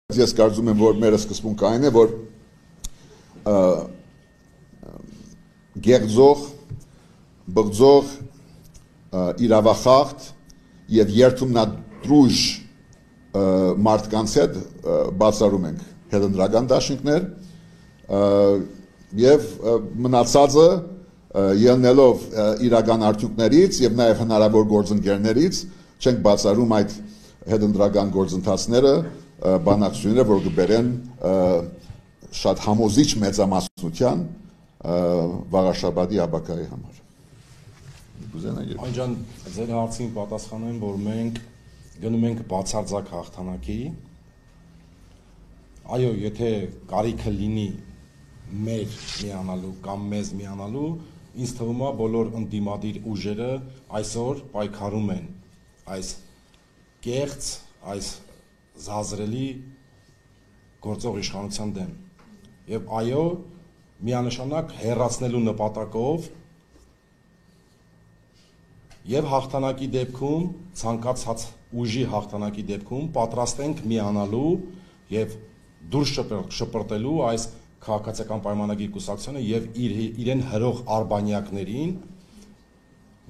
ես կարծում եմ, որ մեր սկզբունքային է, որ գեղձող, բղձող, իրավախախտ և երդումնադրուժ մարդկանց հետ բացառում ենք հետընտրական դաշինքներ և մնացածը ելնելով իրական արդյունքներից և նաև հնարավոր գործընկերներից չենք բացառում այդ հետընտրական գործընթացները բանակցությունները, որ կբերեն շատ համոզիչ մեծամասնության վաղաշաբաթի ապագայի համար։ Այն ջան, ձեր հարցին պատասխանեմ, որ մենք գնում ենք բացարձակ հաղթանակի։ Այո, եթե կարիքը լինի մեր միանալու կամ մեզ միանալու, ինձ թվում է բոլոր ընդդիմադիր ուժերը այսօր պայքարում են այս կեղծ, այս զազրելի գործող իշխանության դեմ։ Եվ այո, միանշանակ հեռացնելու նպատակով և հաղթանակի դեպքում, ցանկացած ուժի հաղթանակի դեպքում պատրաստ ենք միանալու և դուրս շպրտելու այս քաղաքացիական պայմանագիր կուսակցությունը և իրեն հրող արբանյակներին,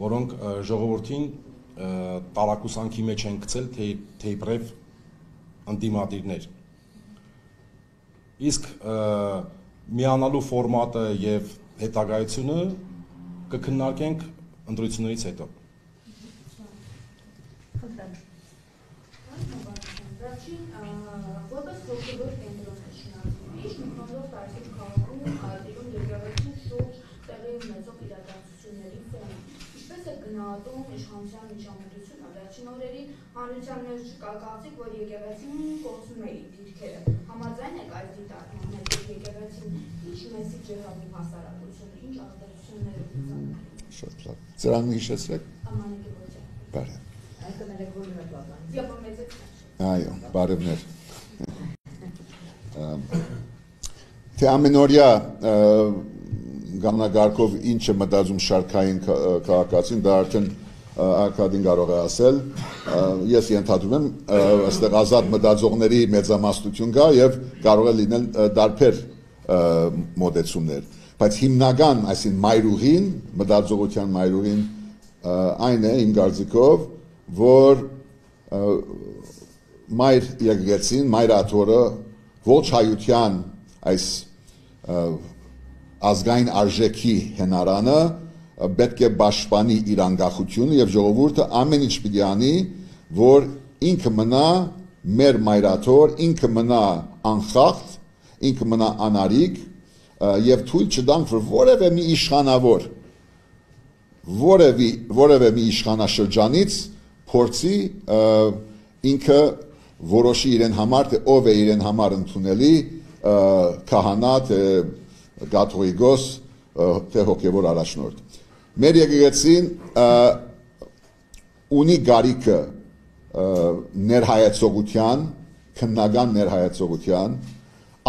որոնք ժողովրդին տարակուսանքի մեջ են գցել թեյբրև ընդդիմադիրներ։ Իսկ միանալու ֆորմատը և հետագայությունը կքննարկենք ընտրություններից հետո։ Որպես հոգևոր կենտրոններ շինարարությունից մտնոլորտ տարածիչ քաղաքում դիրում եկեղեցու շուրջ տեղի ունեցող իրադարձությունների ֆոնին։ Ինչպես է գնահատում իշխանության միջամտությունը վերջին օրերին հանրության մեջ կա կարծիք, որ եկեղեցին կորցնում է իր դիրքերը։ Համաձայն եք այս դիտարկման հետ, որ եկեղեցին ինչ մեսիջ է հղում հասարակությունը, ինչ ազդեցություններ է ցուցաբերում։ Շատ լավ։ Ծրանը հիշեցրեք։ Ամանեկի ոչը։ Բարև։ Այսօր էլ եկողի պատասխան։ Եփոմեծեք։ Այո, բարևներ։ Թե ամենօրյա գանագարկով ինչ է մտածում շարքային քաղաքացին, դա արդեն Արկադին կարող է ասել։ Ես ենթադրում եմ, այստեղ ազատ մտածողների մեծամասնություն կա և կարող է լինել դարբեր մոտեցումներ։ Բայց հիմնական, այսինքն մայրուղին, մտածողության մայրուղին այն է իմ կարծիքով, որ մայր եկեղեցին, մայր աթոռը ողջ հայության այս ազգային արժեքի հենարանը պետք է պաշտպանի իր անկախությունը և ժողովուրդը ամեն ինչ պիտի անի, որ ինքը մնա մեր մայրաթոռ, ինքը մնա անխախտ, ինքը մնա անարիք և թույլ չտանք, որ որևէ մի իշխանավոր, որևէ մի իշխանաշրջանից փորձի ինքը որոշի իրեն համար, թե ով է իրեն համար ընդունելի քահանա, թե կաթողիկոս, թե հոգևոր առաջնորդ։ Մեր եկեղեցին ունի կարիքը ներհայեցողության, քննական ներհայեցողության,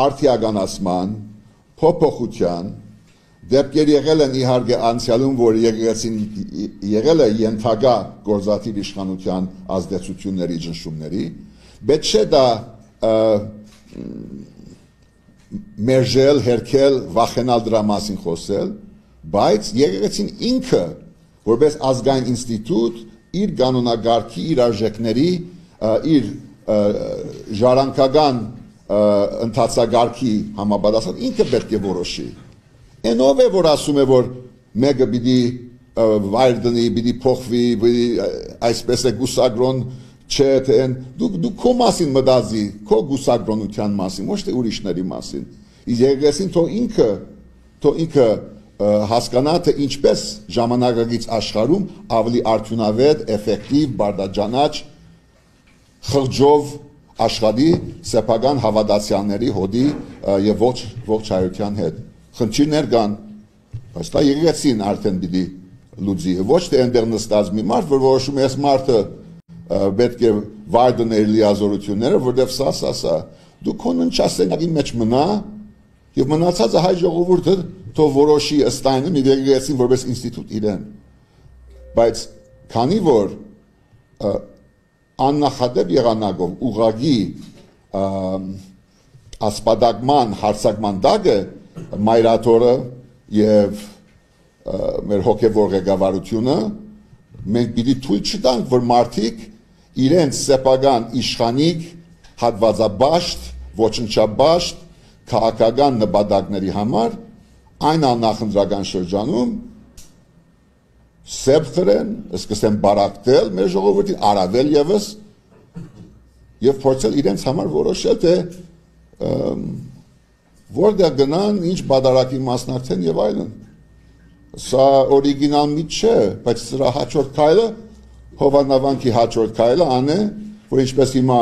արդիականացման, փոփոխության, դեպքեր եղել են իհարկե անցյալում, որ եկեղեցին եղել է ենթակա գործադիր իշխանության ազդեցությունների, ճնշումների, պետք չէ դա մերժել, հերքել, վախենալ դրա մասին խոսել, բայց եկեղեցին ինքը, որպես ազգային ինստիտուտ, իր կանոնակարգի, իր արժեքների, իր ժառանգական ընթացակարգի համապատասխան ինքը պետք է որոշի։ Այն ով է, որ ասում է, որ մեկը պիտի վայր դնի, պիտի փոխվի, այսպես է գուսագրոն չէ, թե են, դու քո մասին մտածի, քո գուսագրոնության մասին, ոչ թե ուրիշների մասին։ Իսկ եկեղեցին թող ինքը հասկանա, թե ինչպես ժամանակակից աշխարհում ավելի արդյունավետ, էֆեկտիվ, բարդաճանաչ, խղճով աշխատի սեփական հավատացյալների հոդի եւ ողջ հայության հետ։ Խնդիրներ կան, բայց դա եկեղեցին արդեն պիտի լուծի, ոչ թե այնտեղ նստած մի մարդ, որ որոշում է այս մարդը պետք է վայր դնել լիազորությունները, որտեվ սա, դու քո ննչասենյակի մեջ մնա եւ մնացածը հայ ժողովուրդը թող որոշի ըստ այն մի եկեղեցին որպես ինստիտուտ իրեն։ Բայց քանի որ աննախադեպ եղանակով ուղղակի ասպատակման հարցակման դագը մայրաթորը եւ մեր հոգեվոր ղեկավարությունը մենք պիտի թույլ չտանք, որ մարդիկ իրենց սեփական իշխանիկ հատվածաբաշտ, ոչնչաբաշտ քաղաքական նպատակների համար այն աննախընտրական շրջանում սեփ խրեն, սկսեն բարակտել մեր ժողովրդին առավել եւս եւ փորձել իրենց համար որոշել թե որտեղ գնան, ինչ բادرակի մասնակցեն եւ այլն։ Սա օրիգինալ միտ չէ, բայց սրա հաջորդ քայլը Հովանավանքի հաջորդ քայլը անե, որ ինչպես հիմա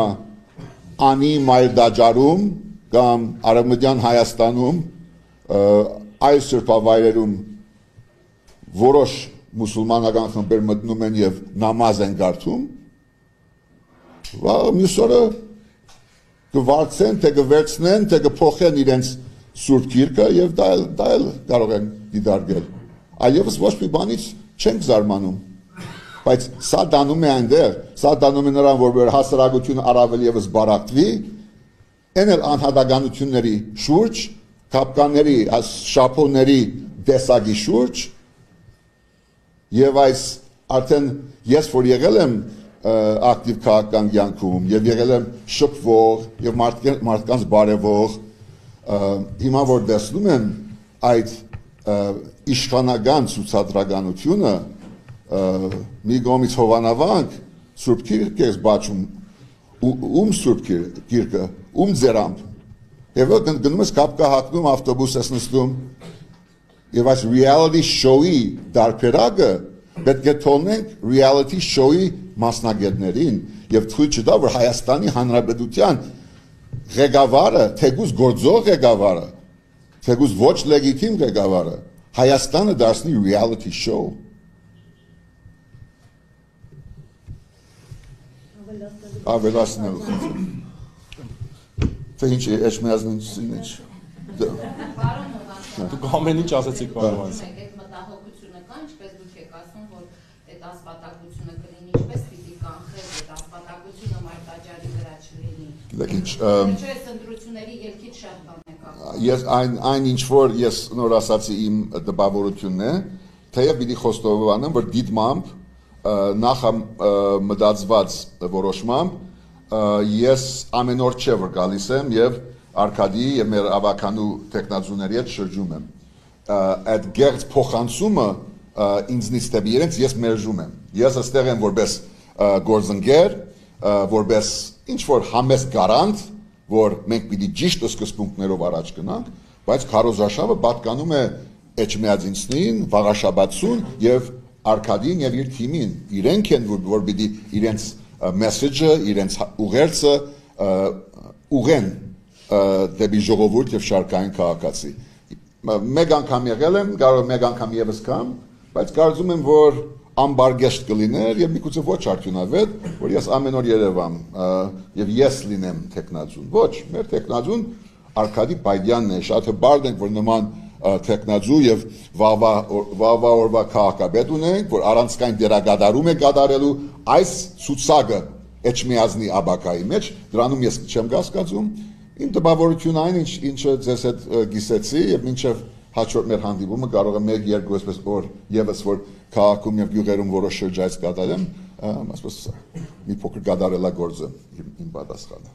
անի մայր դաջարում կամ Արևմտյան Հայաստանում այլ սրբավայրերում որոշ մուսուլմանական խմբեր մտնում են եւ նամազ են գարթում, մյուս օրը կվարձեն, թե կվերցնեն, թե կփոխեն իրենց սուրբ գիրկը եւ դա էլ կարող են դիտարկել։ Այլևս ոչ մի բանից չենք զարմանում, բայց սա դանում է այնտեղ, սա դանում է նրան, որ հասարակությունը առավել եւս բարակտվի, այն էլ անհատականությունների շուրջ, կապկանների, շապոների դեսագի շուրջ, եւ այս արդեն ես որ եղել եմ ակտիվ քաղաքական կյանքում եւ եղել եմ շփվող եւ մարդկանց բարեվող, հիմա որ տեսնում եմ այդ իշխանական ցուցադրականությունը մի կողմից Հովանավանք Սուրբ Գիրք է բացում Սուրբ Գիրկը ձերամբ եւ գնում ես կապկա հագնում ավտոբուս ես նստում եւ այս reality show-ի դարբերակը պետք է թողնենք reality show-ի մասնագետներին եւ թույլ չտա որ Հայաստանի Հանրապետության ղեկավարը թեկուզ գործող ղեկավարը թեկուզ ոչ լեգիտիմ ղեկավարը Հայաստանը դարձնի reality show ավելացնել թե ինչ էջմիածնին ինչ դուք ամեն ինչ ասացիք պարոն Հովհաննիսյան այդ մտահոգությունը կա ինչպես դուք եք ասում որ այդ ասպատակությունը կլինի ինչպես պիտի կանխել այդ ասպատակությունը մարտաճարի վրա չլինի Գիտեք ինչ ընտրությունների ելքից շատ բան է կա ես այն ինչ որ ես նոր ասացի իմ դպավորությունն է թեև պիտի խոստովանեմ որ դիտմամբ նախ մտածված որոշմամբ ես ամեն օր չէ որ գալիս եմ եւ Արկադի եւ մեր ավականու տեխնազուների հետ շրջում եմ այդ գերց փոխանցումը ինձնից դեպի իրենց ես մերժում եմ ես այստեղ եմ որպես գործընկեր որպես ինչ որ համեստ գարանտ որ մենք պիտի ճիշտ սկզբունքներով առաջ գնանք բայց քարոզարշավը պատկանում է Էջմիածինցին Վաղաշաբաթցուն եւ Արկադին եւ իր թիմին իրենք են որ պիտի իրենց մեսեջը իրենց ուղերձը ուղեն դեպի ժողովուրդ եւ շարքային քաղաքացի մեկ անգամ եղել եմ կարող մեկ անգամ եւս կամ բայց կարծում եմ որ ամբարգեշտ կլիներ եւ միգուցե ոչ արդյունավետ որ ես ամեն օր Երևան եւ ես լինեմ տեխնազուն ոչ մեր տեխնազուն Արկադի Բայդյանն է շատ հբարդ ենք որ նման տեխնազու եւ վաղվա օրվա քաղաքապետ ունենք որ առանցքային դերակատարում է կատարելու այս ցուցակը Էջմիածնի աբակայի մեջ դրանում ես չեմ կասկածում Իմ տպավորությունը այն ինչը ձեզ հետ գիսեցի եւ մինչեւ հաջորդ մեր հանդիպումը կարող է 1-2 այսպես օր եւս որ քաղաքում եւ գյուղերում որոշ շրջայց կատարեմ ասես մի փոքր գադարելա գործը իմ պատասխանը